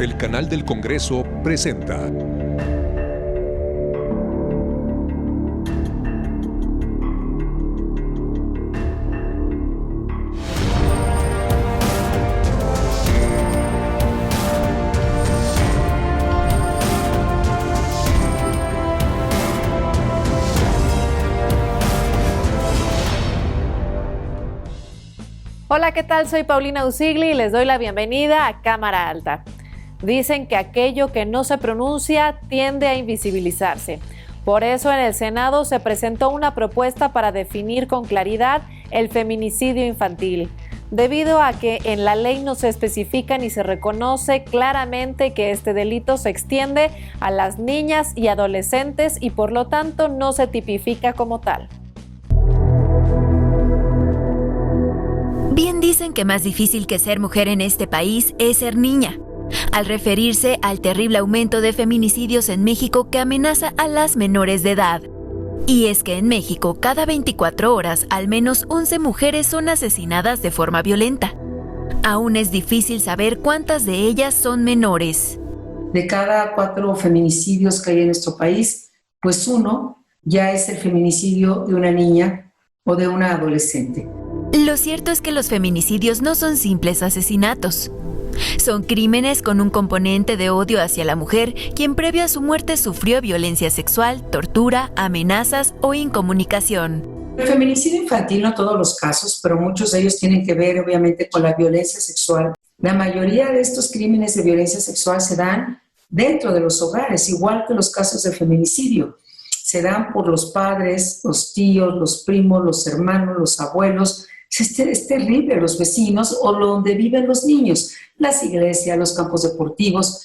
El Canal del Congreso presenta Hola, ¿qué tal? Soy Paulina Usigli y les doy la bienvenida a Cámara Alta. Dicen que aquello que no se pronuncia tiende a invisibilizarse. Por eso en el Senado se presentó una propuesta para definir con claridad el feminicidio infantil, debido a que en la ley no se especifica ni se reconoce claramente que este delito se extiende a las niñas y adolescentes y por lo tanto no se tipifica como tal. Bien dicen que más difícil que ser mujer en este país es ser niña, al referirse al terrible aumento de feminicidios en México que amenaza a las menores de edad. Y es que en México, cada 24 horas, al menos 11 mujeres son asesinadas de forma violenta. Aún es difícil saber cuántas de ellas son menores. De cada 4 feminicidios que hay en nuestro país, pues 1 ya es el feminicidio de una niña o de una adolescente. Lo cierto es que los feminicidios no son simples asesinatos. Son crímenes con un componente de odio hacia la mujer, quien previo a su muerte sufrió violencia sexual, tortura, amenazas o incomunicación. El feminicidio infantil, no todos los casos, pero muchos de ellos tienen que ver obviamente con la violencia sexual. La mayoría de estos crímenes de violencia sexual se dan dentro de los hogares, igual que los casos de feminicidio. Se dan por los padres, los tíos, los primos, los hermanos, los abuelos. Es terrible, los vecinos o donde viven los niños, las iglesias, los campos deportivos,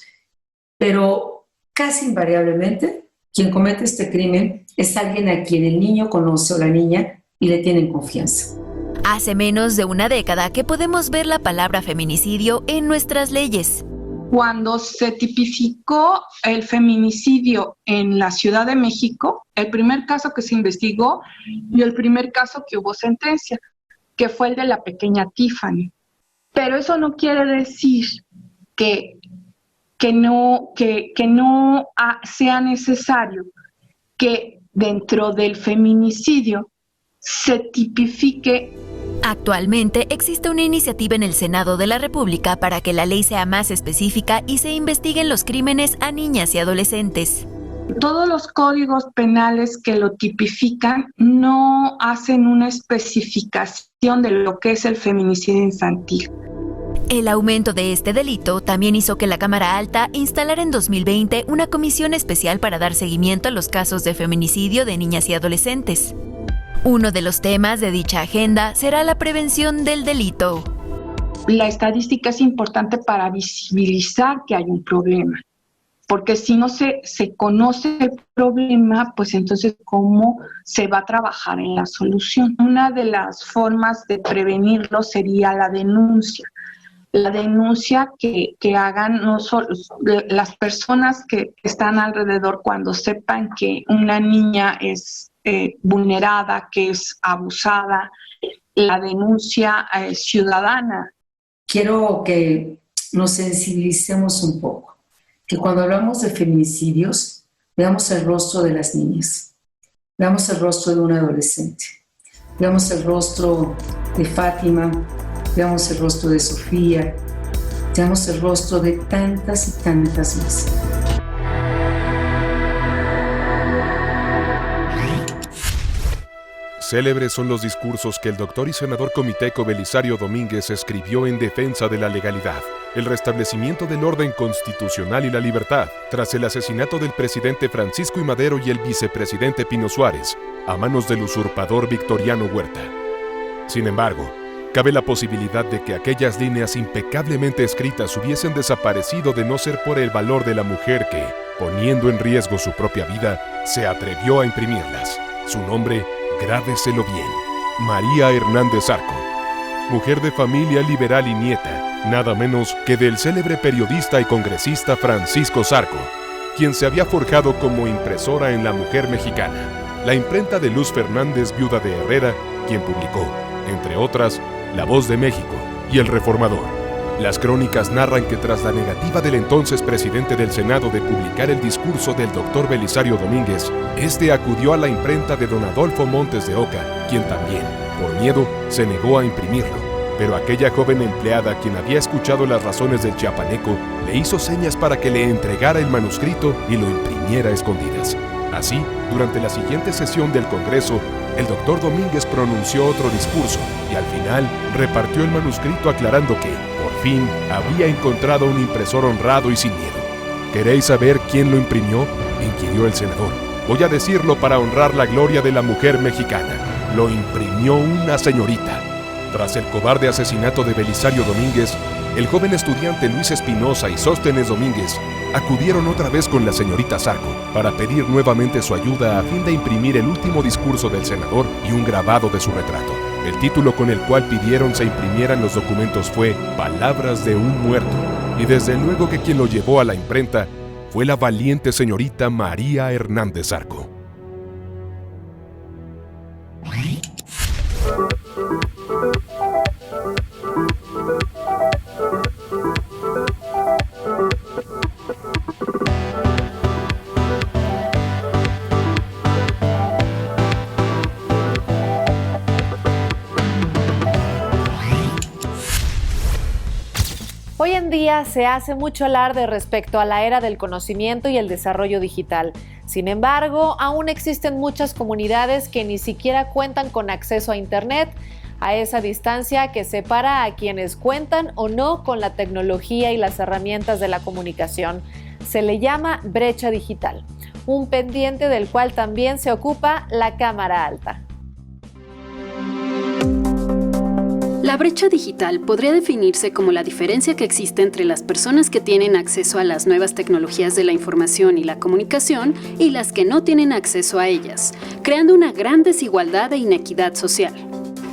pero casi invariablemente quien comete este crimen es alguien a quien el niño conoce o la niña y le tienen confianza. Hace menos de una década que podemos ver la palabra feminicidio en nuestras leyes. Cuando se tipificó el feminicidio en la Ciudad de México, el primer caso que se investigó y el primer caso que hubo sentencia, que fue el de la pequeña Tiffany. Pero eso no quiere decir que no sea necesario que dentro del feminicidio se tipifique. Actualmente existe una iniciativa en el Senado de la República para que la ley sea más específica y se investiguen los crímenes a niñas y adolescentes. Todos los códigos penales que lo tipifican no hacen una especificación de lo que es el feminicidio infantil. El aumento de este delito también hizo que la Cámara Alta instalara en 2020 una comisión especial para dar seguimiento a los casos de feminicidio de niñas y adolescentes. Uno de los temas de dicha agenda será la prevención del delito. La estadística es importante para visibilizar que hay un problema. Porque si no se conoce el problema, pues entonces ¿cómo se va a trabajar en la solución? Una de las formas de prevenirlo sería la denuncia. La denuncia que hagan no solo las personas que están alrededor cuando sepan que una niña es vulnerada, que es abusada, la denuncia ciudadana. Quiero que nos sensibilicemos un poco. Que cuando hablamos de feminicidios, veamos el rostro de las niñas, veamos el rostro de un adolescente, veamos el rostro de Fátima, veamos el rostro de Sofía, veamos el rostro de tantas y tantas más. Célebres son los discursos que el doctor y senador comiteco Belisario Domínguez escribió en defensa de la legalidad, el restablecimiento del orden constitucional y la libertad, tras el asesinato del presidente Francisco I. Madero y el vicepresidente Pino Suárez, a manos del usurpador Victoriano Huerta. Sin embargo, cabe la posibilidad de que aquellas líneas impecablemente escritas hubiesen desaparecido de no ser por el valor de la mujer que, poniendo en riesgo su propia vida, se atrevió a imprimirlas. Su nombre, grábeselo bien: María Hernández Zarco. Mujer de familia liberal y nieta, nada menos que del célebre periodista y congresista Francisco Zarco, quien se había forjado como impresora en La Mujer Mexicana, la imprenta de Luz Fernández, viuda de Herrera, quien publicó, entre otras, La Voz de México y El Reformador. Las crónicas narran que tras la negativa del entonces presidente del Senado de publicar el discurso del doctor Belisario Domínguez, este acudió a la imprenta de don Adolfo Montes de Oca, quien también, por miedo, se negó a imprimirlo. Pero aquella joven empleada, quien había escuchado las razones del chiapaneco, le hizo señas para que le entregara el manuscrito y lo imprimiera a escondidas. Así, durante la siguiente sesión del Congreso, el doctor Domínguez pronunció otro discurso y al final repartió el manuscrito aclarando que, por fin, había encontrado un impresor honrado y sin miedo. ¿Queréis saber quién lo imprimió?, inquirió el senador. Voy a decirlo para honrar la gloria de la mujer mexicana. Lo imprimió una señorita. Tras el cobarde asesinato de Belisario Domínguez, el joven estudiante Luis Espinosa y Sóstenes Domínguez acudieron otra vez con la señorita Zarco para pedir nuevamente su ayuda a fin de imprimir el último discurso del senador y un grabado de su retrato. El título con el cual pidieron se imprimieran los documentos fue Palabras de un muerto, y desde luego que quien lo llevó a la imprenta fue la valiente señorita María Hernández Zarco. Hoy en día se hace mucho alarde respecto a la era del conocimiento y el desarrollo digital. Sin embargo, aún existen muchas comunidades que ni siquiera cuentan con acceso a Internet, a esa distancia que separa a quienes cuentan o no con la tecnología y las herramientas de la comunicación. Se le llama brecha digital, un pendiente del cual también se ocupa la Cámara Alta. La brecha digital podría definirse como la diferencia que existe entre las personas que tienen acceso a las nuevas tecnologías de la información y la comunicación y las que no tienen acceso a ellas, creando una gran desigualdad e inequidad social.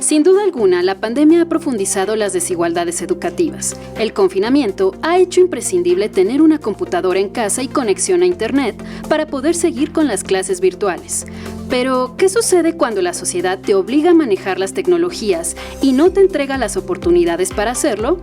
Sin duda alguna, la pandemia ha profundizado las desigualdades educativas. El confinamiento ha hecho imprescindible tener una computadora en casa y conexión a Internet para poder seguir con las clases virtuales. Pero, ¿qué sucede cuando la sociedad te obliga a manejar las tecnologías y no te entrega las oportunidades para hacerlo?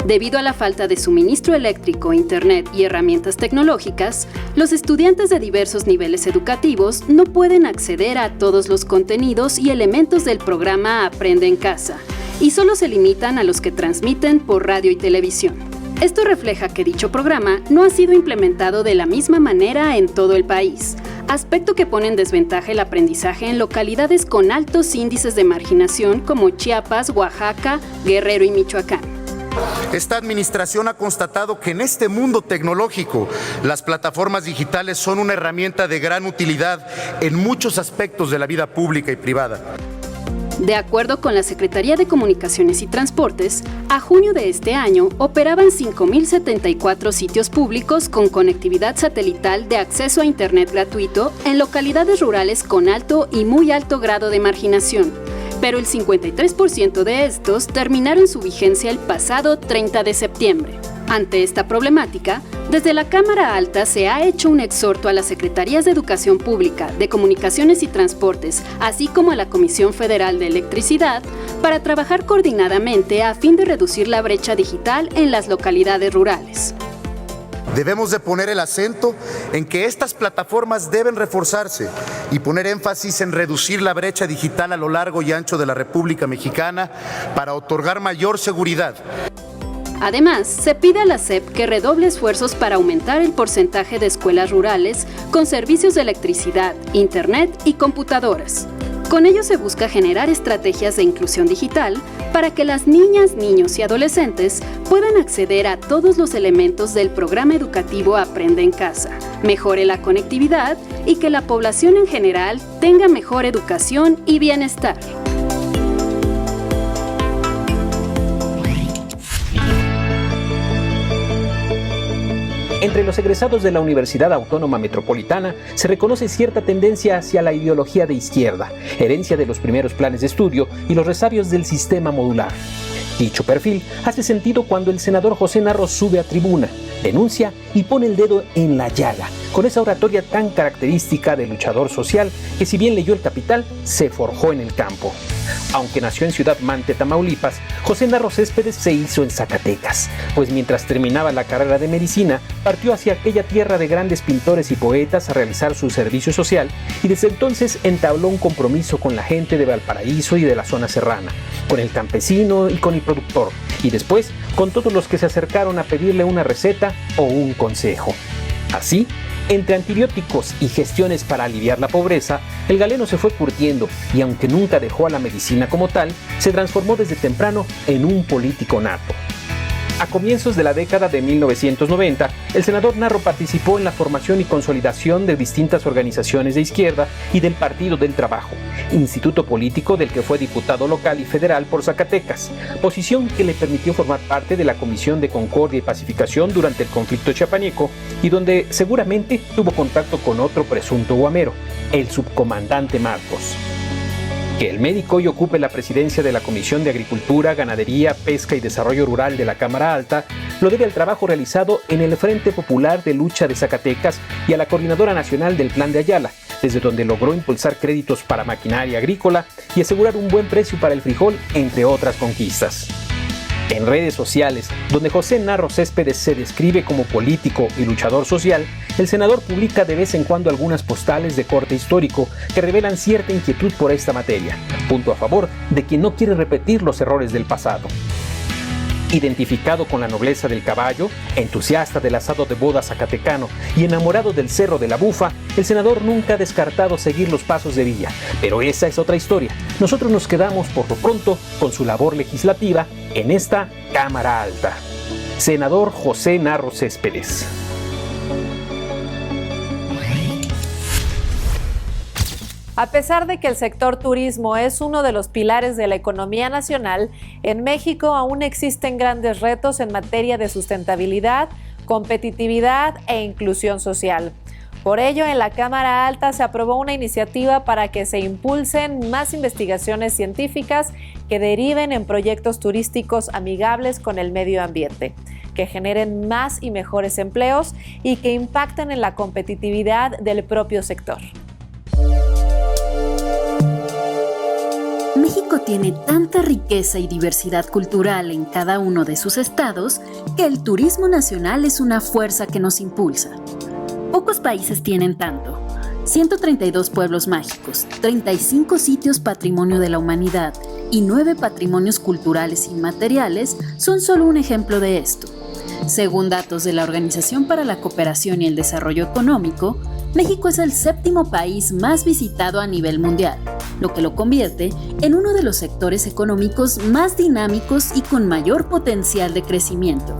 Debido a la falta de suministro eléctrico, Internet y herramientas tecnológicas, los estudiantes de diversos niveles educativos no pueden acceder a todos los contenidos y elementos del programa Aprende en Casa, y solo se limitan a los que transmiten por radio y televisión. Esto refleja que dicho programa no ha sido implementado de la misma manera en todo el país, aspecto que pone en desventaja el aprendizaje en localidades con altos índices de marginación como Chiapas, Oaxaca, Guerrero y Michoacán. Esta administración ha constatado que en este mundo tecnológico las plataformas digitales son una herramienta de gran utilidad en muchos aspectos de la vida pública y privada. De acuerdo con la Secretaría de Comunicaciones y Transportes, a junio de este año operaban 5.074 sitios públicos con conectividad satelital de acceso a Internet gratuito en localidades rurales con alto y muy alto grado de marginación, pero el 53% de estos terminaron su vigencia el pasado 30 de septiembre. Ante esta problemática, desde la Cámara Alta se ha hecho un exhorto a las Secretarías de Educación Pública, de Comunicaciones y Transportes, así como a la Comisión Federal de Electricidad, para trabajar coordinadamente a fin de reducir la brecha digital en las localidades rurales. Debemos de poner el acento en que estas plataformas deben reforzarse y poner énfasis en reducir la brecha digital a lo largo y ancho de la República Mexicana para otorgar mayor seguridad. Además, se pide a la SEP que redoble esfuerzos para aumentar el porcentaje de escuelas rurales con servicios de electricidad, internet y computadoras. Con ello se busca generar estrategias de inclusión digital para que las niñas, niños y adolescentes puedan acceder a todos los elementos del programa educativo Aprende en Casa, mejore la conectividad y que la población en general tenga mejor educación y bienestar. Entre los egresados de la Universidad Autónoma Metropolitana se reconoce cierta tendencia hacia la ideología de izquierda, herencia de los primeros planes de estudio y los resabios del sistema modular. Dicho perfil hace sentido cuando el senador José Narro sube a tribuna, denuncia y pone el dedo en la llaga, con esa oratoria tan característica del luchador social que, si bien leyó El Capital, se forjó en el campo. Aunque nació en Ciudad Mante, Tamaulipas, José Narro Céspedes se hizo en Zacatecas, pues mientras terminaba la carrera de medicina, partió hacia aquella tierra de grandes pintores y poetas a realizar su servicio social y desde entonces entabló un compromiso con la gente de Valparaíso y de la zona serrana, con el campesino y con el productor, y después con todos los que se acercaron a pedirle una receta o un consejo. Así, entre antibióticos y gestiones para aliviar la pobreza, el galeno se fue curtiendo y aunque nunca dejó a la medicina como tal, se transformó desde temprano en un político nato. A comienzos de la década de 1990, el senador Narro participó en la formación y consolidación de distintas organizaciones de izquierda y del Partido del Trabajo, instituto político del que fue diputado local y federal por Zacatecas, posición que le permitió formar parte de la Comisión de Concordia y Pacificación durante el conflicto chiapaneco y donde seguramente tuvo contacto con otro presunto guamero, el subcomandante Marcos. Que el médico hoy ocupe la presidencia de la Comisión de Agricultura, Ganadería, Pesca y Desarrollo Rural de la Cámara Alta lo debe al trabajo realizado en el Frente Popular de Lucha de Zacatecas y a la Coordinadora Nacional del Plan de Ayala, desde donde logró impulsar créditos para maquinaria agrícola y asegurar un buen precio para el frijol, entre otras conquistas. En redes sociales, donde José Narro Céspedes se describe como político y luchador social, el senador publica de vez en cuando algunas postales de corte histórico que revelan cierta inquietud por esta materia, punto a favor de quien no quiere repetir los errores del pasado. Identificado con la nobleza del caballo, entusiasta del asado de boda zacatecano y enamorado del Cerro de la Bufa, el senador nunca ha descartado seguir los pasos de Villa, pero esa es otra historia. Nosotros nos quedamos por lo pronto con su labor legislativa en esta Cámara Alta. Senador José Narro Céspedes. A pesar de que el sector turismo es uno de los pilares de la economía nacional, en México aún existen grandes retos en materia de sustentabilidad, competitividad e inclusión social. Por ello, en la Cámara Alta se aprobó una iniciativa para que se impulsen más investigaciones científicas que deriven en proyectos turísticos amigables con el medio ambiente, que generen más y mejores empleos y que impacten en la competitividad del propio sector. México tiene tanta riqueza y diversidad cultural en cada uno de sus estados que el turismo nacional es una fuerza que nos impulsa. Pocos países tienen tanto. 132 pueblos mágicos, 35 sitios patrimonio de la humanidad y 9 patrimonios culturales inmateriales son solo un ejemplo de esto. Según datos de la Organización para la Cooperación y el Desarrollo Económico, México es el 7º país más visitado a nivel mundial, lo que lo convierte en uno de los sectores económicos más dinámicos y con mayor potencial de crecimiento.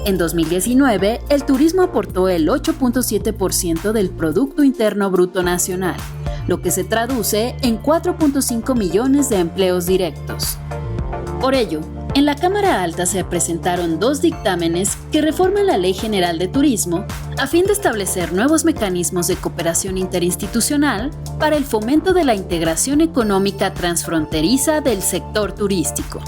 En 2019, el turismo aportó el 8.7% del Producto Interno Bruto Nacional, lo que se traduce en 4.5 millones de empleos directos. Por ello, en la Cámara Alta se presentaron 2 dictámenes que reforman la Ley General de Turismo a fin de establecer nuevos mecanismos de cooperación interinstitucional para el fomento de la integración económica transfronteriza del sector turístico.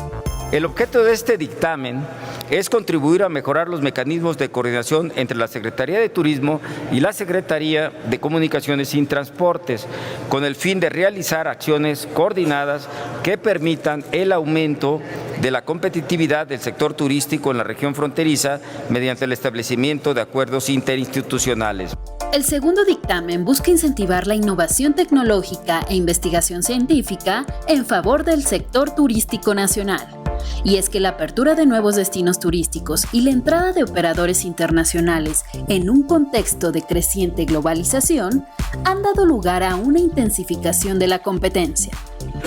El objeto de este dictamen es contribuir a mejorar los mecanismos de coordinación entre la Secretaría de Turismo y la Secretaría de Comunicaciones y Transportes, con el fin de realizar acciones coordinadas que permitan el aumento de la competitividad del sector turístico en la región fronteriza mediante el establecimiento de acuerdos interinstitucionales. El segundo dictamen busca incentivar la innovación tecnológica e investigación científica en favor del sector turístico nacional. Y es que la apertura de nuevos destinos turísticos y la entrada de operadores internacionales en un contexto de creciente globalización han dado lugar a una intensificación de la competencia.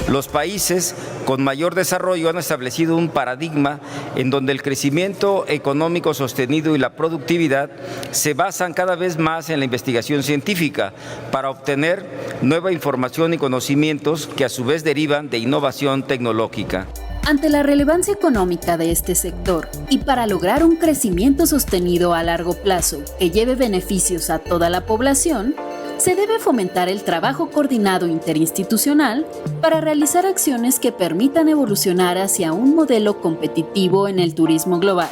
Los países con mayor desarrollo han establecido un paradigma en donde el crecimiento económico sostenido y la productividad se basan cada vez más en la investigación científica para obtener nueva información y conocimientos que a su vez derivan de innovación tecnológica. Ante la relevancia económica de este sector y para lograr un crecimiento sostenido a largo plazo que lleve beneficios a toda la población, se debe fomentar el trabajo coordinado interinstitucional para realizar acciones que permitan evolucionar hacia un modelo competitivo en el turismo global,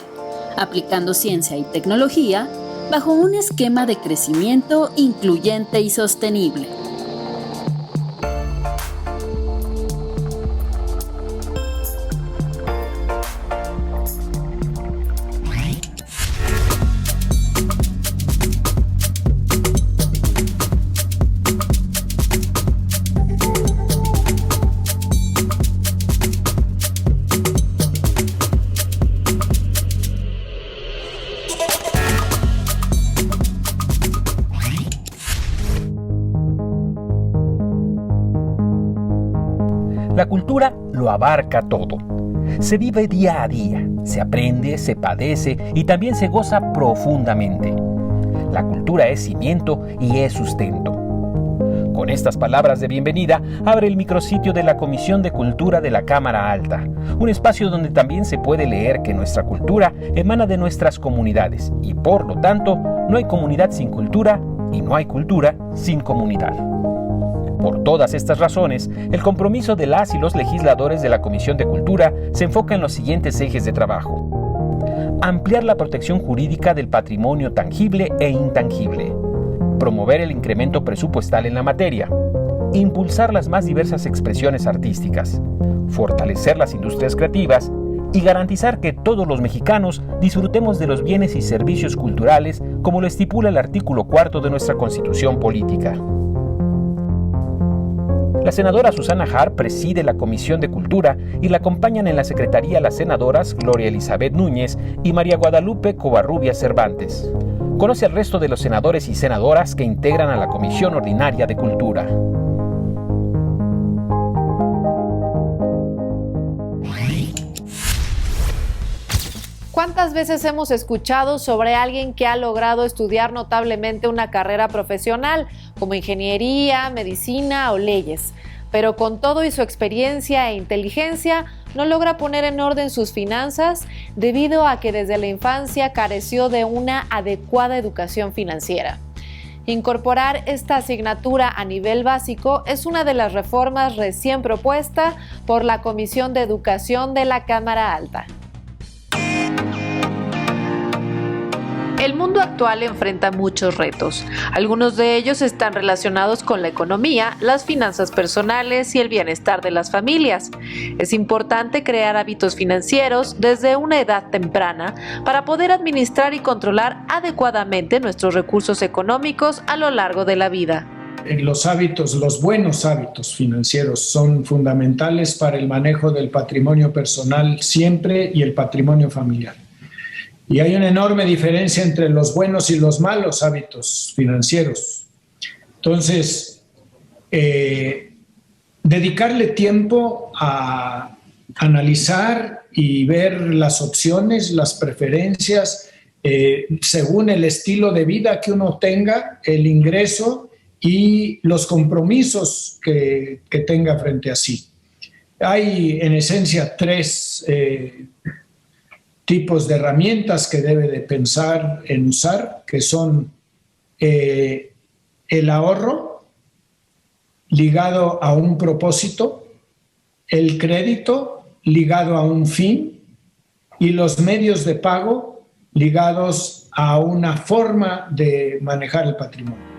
aplicando ciencia y tecnología bajo un esquema de crecimiento incluyente y sostenible. cultura lo abarca todo. Se vive día a día, se aprende, se padece y también se goza profundamente. La cultura es cimiento y es sustento. Con estas palabras de bienvenida, abre el micrositio de la Comisión de Cultura de la Cámara Alta, un espacio donde también se puede leer que nuestra cultura emana de nuestras comunidades y, por lo tanto, no hay comunidad sin cultura y no hay cultura sin comunidad. Por todas estas razones, el compromiso de las y los legisladores de la Comisión de Cultura se enfoca en los siguientes ejes de trabajo: ampliar la protección jurídica del patrimonio tangible e intangible, promover el incremento presupuestal en la materia, impulsar las más diversas expresiones artísticas, fortalecer las industrias creativas y garantizar que todos los mexicanos disfrutemos de los bienes y servicios culturales como lo estipula el artículo 4 de nuestra Constitución Política. La senadora Susana Harp preside la Comisión de Cultura y la acompañan en la Secretaría las senadoras Gloria Elizabeth Núñez y María Guadalupe Covarrubias Cervantes. Conoce al resto de los senadores y senadoras que integran a la Comisión Ordinaria de Cultura. ¿Cuántas veces hemos escuchado sobre alguien que ha logrado estudiar notablemente una carrera profesional, como ingeniería, medicina o leyes, pero con todo y su experiencia e inteligencia no logra poner en orden sus finanzas debido a que desde la infancia careció de una adecuada educación financiera? Incorporar esta asignatura a nivel básico es una de las reformas recién propuesta por la Comisión de Educación de la Cámara Alta. El mundo actual enfrenta muchos retos. Algunos de ellos están relacionados con la economía, las finanzas personales y el bienestar de las familias. Es importante crear hábitos financieros desde una edad temprana para poder administrar y controlar adecuadamente nuestros recursos económicos a lo largo de la vida. Los buenos hábitos financieros son fundamentales para el manejo del patrimonio personal siempre y el patrimonio familiar. Y hay una enorme diferencia entre los buenos y los malos hábitos financieros. Entonces, dedicarle tiempo a analizar y ver las opciones, las preferencias, según el estilo de vida que uno tenga, el ingreso y los compromisos que tenga frente a sí. Hay, en esencia, tres tipos de herramientas que debe de pensar en usar, que son el ahorro ligado a un propósito, el crédito ligado a un fin y los medios de pago ligados a una forma de manejar el patrimonio.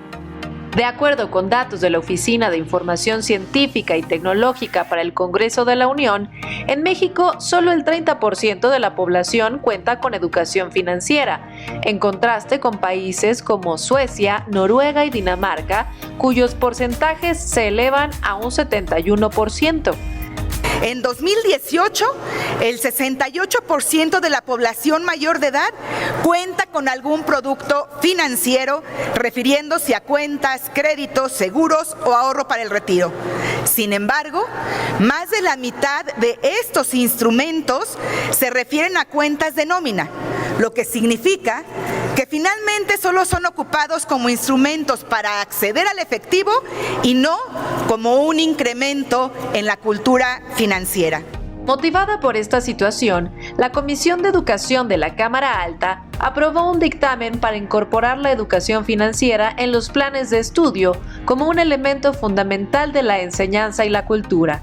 De acuerdo con datos de la Oficina de Información Científica y Tecnológica para el Congreso de la Unión, en México solo el 30% de la población cuenta con educación financiera, en contraste con países como Suecia, Noruega y Dinamarca, cuyos porcentajes se elevan a un 71%. En 2018, el 68% de la población mayor de edad cuenta con algún producto financiero, refiriéndose a cuentas, créditos, seguros o ahorro para el retiro. Sin embargo, más de la mitad de estos instrumentos se refieren a cuentas de nómina, lo que significa que finalmente solo son ocupados como instrumentos para acceder al efectivo y no como un incremento en la cultura financiera. Motivada por esta situación, la Comisión de Educación de la Cámara Alta aprobó un dictamen para incorporar la educación financiera en los planes de estudio como un elemento fundamental de la enseñanza y la cultura.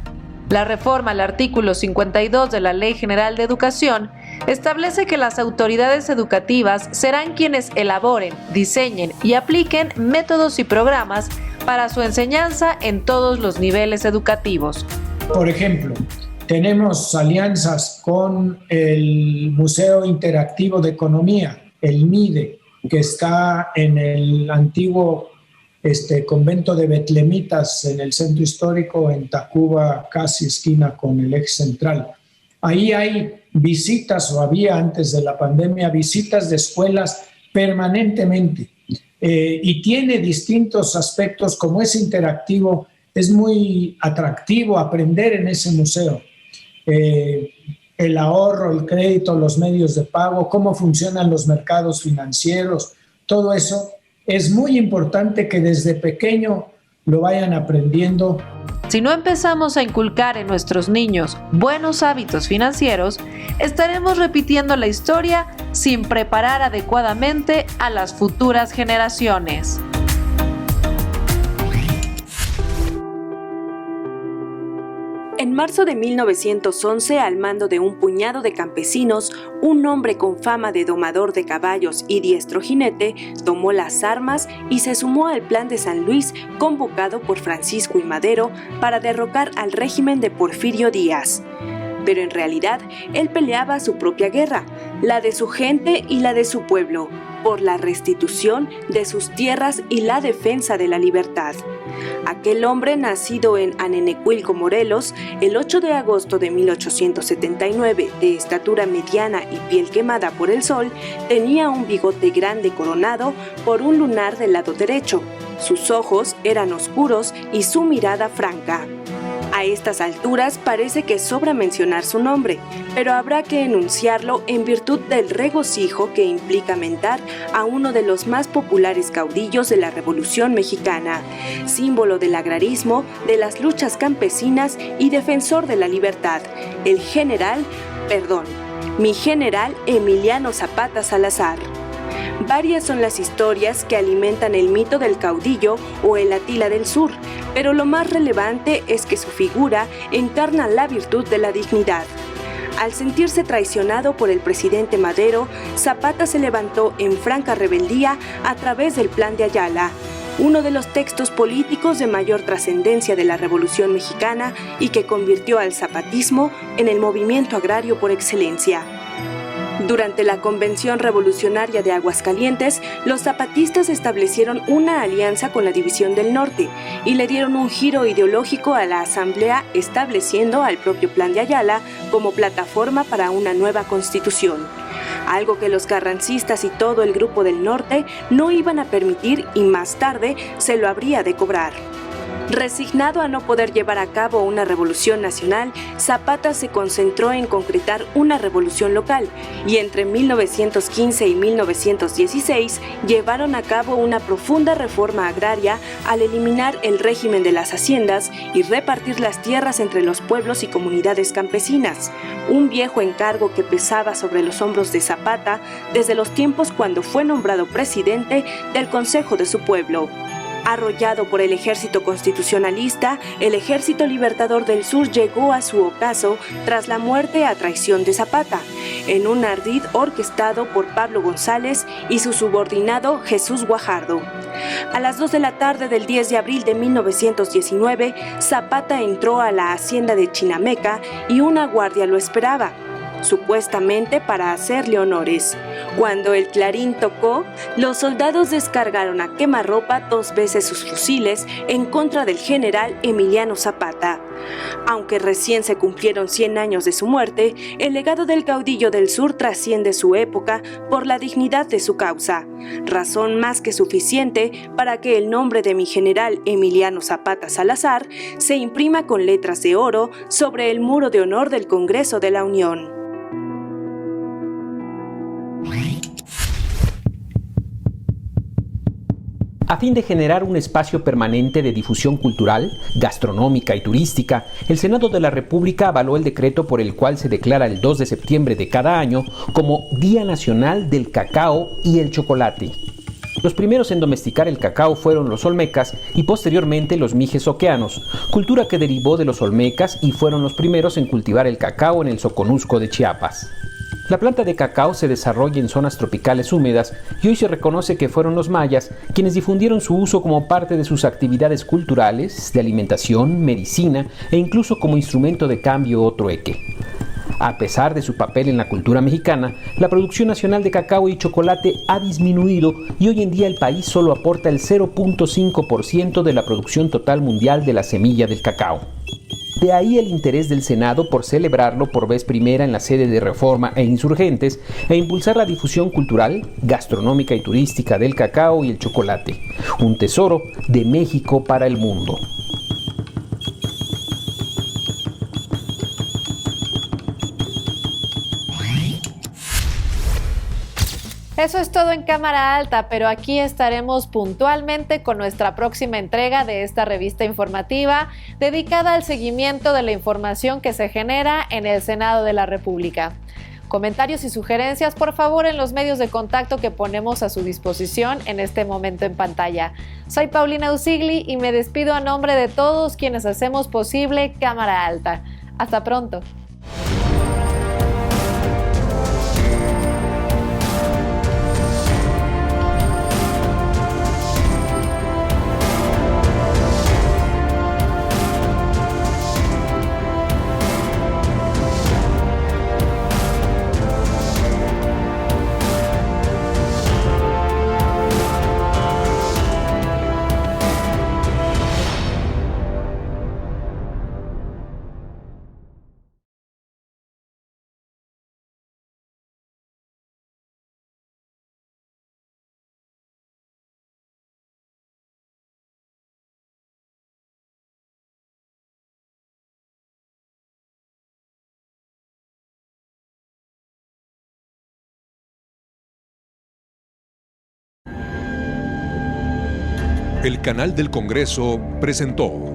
La reforma al artículo 52 de la Ley General de Educación establece que las autoridades educativas serán quienes elaboren, diseñen y apliquen métodos y programas para su enseñanza en todos los niveles educativos. Por ejemplo, tenemos alianzas con el Museo Interactivo de Economía, el MIDE, que está en el antiguo convento de Betlemitas en el centro histórico en Tacuba, casi esquina con el eje central. Ahí hay visitas, o había antes de la pandemia, visitas de escuelas permanentemente y tiene distintos aspectos. Como es interactivo, es muy atractivo aprender en ese museo. El ahorro, el crédito, los medios de pago, cómo funcionan los mercados financieros, todo eso es muy importante que desde pequeño lo vayan aprendiendo. Si no empezamos a inculcar en nuestros niños buenos hábitos financieros, estaremos repitiendo la historia sin preparar adecuadamente a las futuras generaciones. En marzo de 1911, al mando de un puñado de campesinos, un hombre con fama de domador de caballos y diestro jinete tomó las armas y se sumó al Plan de San Luis convocado por Francisco I. Madero para derrocar al régimen de Porfirio Díaz. Pero en realidad, él peleaba su propia guerra, la de su gente y la de su pueblo, por la restitución de sus tierras y la defensa de la libertad. Aquel hombre, nacido en Anenecuilco, Morelos, el 8 de agosto de 1879, de estatura mediana y piel quemada por el sol, tenía un bigote grande coronado por un lunar del lado derecho. Sus ojos eran oscuros y su mirada franca. A estas alturas parece que sobra mencionar su nombre, pero habrá que enunciarlo en virtud del regocijo que implica mentar a uno de los más populares caudillos de la Revolución Mexicana, símbolo del agrarismo, de las luchas campesinas y defensor de la libertad, mi general Emiliano Zapata Salazar. Varias son las historias que alimentan el mito del caudillo o el Atila del Sur, pero lo más relevante es que su figura encarna la virtud de la dignidad. Al sentirse traicionado por el presidente Madero, Zapata se levantó en franca rebeldía a través del Plan de Ayala, uno de los textos políticos de mayor trascendencia de la Revolución Mexicana y que convirtió al zapatismo en el movimiento agrario por excelencia. Durante la Convención Revolucionaria de Aguascalientes, los zapatistas establecieron una alianza con la División del Norte y le dieron un giro ideológico a la Asamblea, estableciendo al propio Plan de Ayala como plataforma para una nueva constitución. Algo que los carrancistas y todo el Grupo del Norte no iban a permitir y más tarde se lo habría de cobrar. Resignado a no poder llevar a cabo una revolución nacional, Zapata se concentró en concretar una revolución local y entre 1915 y 1916 llevaron a cabo una profunda reforma agraria al eliminar el régimen de las haciendas y repartir las tierras entre los pueblos y comunidades campesinas, un viejo encargo que pesaba sobre los hombros de Zapata desde los tiempos cuando fue nombrado presidente del Consejo de su pueblo. Arrollado por el ejército constitucionalista, el Ejército Libertador del Sur llegó a su ocaso tras la muerte a traición de Zapata, en un ardid orquestado por Pablo González y su subordinado Jesús Guajardo. A las 2 de la tarde del 10 de abril de 1919, Zapata entró a la hacienda de Chinameca y una guardia lo esperaba, supuestamente para hacerle honores. Cuando el clarín tocó, los soldados descargaron a quemarropa 2 veces sus fusiles en contra del general Emiliano Zapata. Aunque recién se cumplieron 100 años de su muerte, el legado del caudillo del sur trasciende su época por la dignidad de su causa, razón más que suficiente para que el nombre de mi general Emiliano Zapata Salazar se imprima con letras de oro sobre el muro de honor del Congreso de la Unión. A fin de generar un espacio permanente de difusión cultural, gastronómica y turística, el Senado de la República avaló el decreto por el cual se declara el 2 de septiembre de cada año como Día Nacional del Cacao y el Chocolate. Los primeros en domesticar el cacao fueron los olmecas y posteriormente los mijes oqueanos, cultura que derivó de los olmecas y fueron los primeros en cultivar el cacao en el Soconusco de Chiapas. La planta de cacao se desarrolla en zonas tropicales húmedas y hoy se reconoce que fueron los mayas quienes difundieron su uso como parte de sus actividades culturales, de alimentación, medicina e incluso como instrumento de cambio o trueque. A pesar de su papel en la cultura mexicana, la producción nacional de cacao y chocolate ha disminuido y hoy en día el país solo aporta el 0.5% de la producción total mundial de la semilla del cacao. De ahí el interés del Senado por celebrarlo por vez primera en la sede de Reforma e Insurgentes e impulsar la difusión cultural, gastronómica y turística del cacao y el chocolate, un tesoro de México para el mundo. Eso es todo en Cámara Alta, pero aquí estaremos puntualmente con nuestra próxima entrega de esta revista informativa dedicada al seguimiento de la información que se genera en el Senado de la República. Comentarios y sugerencias, por favor, en los medios de contacto que ponemos a su disposición en este momento en pantalla. Soy Paulina Usigli y me despido a nombre de todos quienes hacemos posible Cámara Alta. Hasta pronto. El canal del Congreso presentó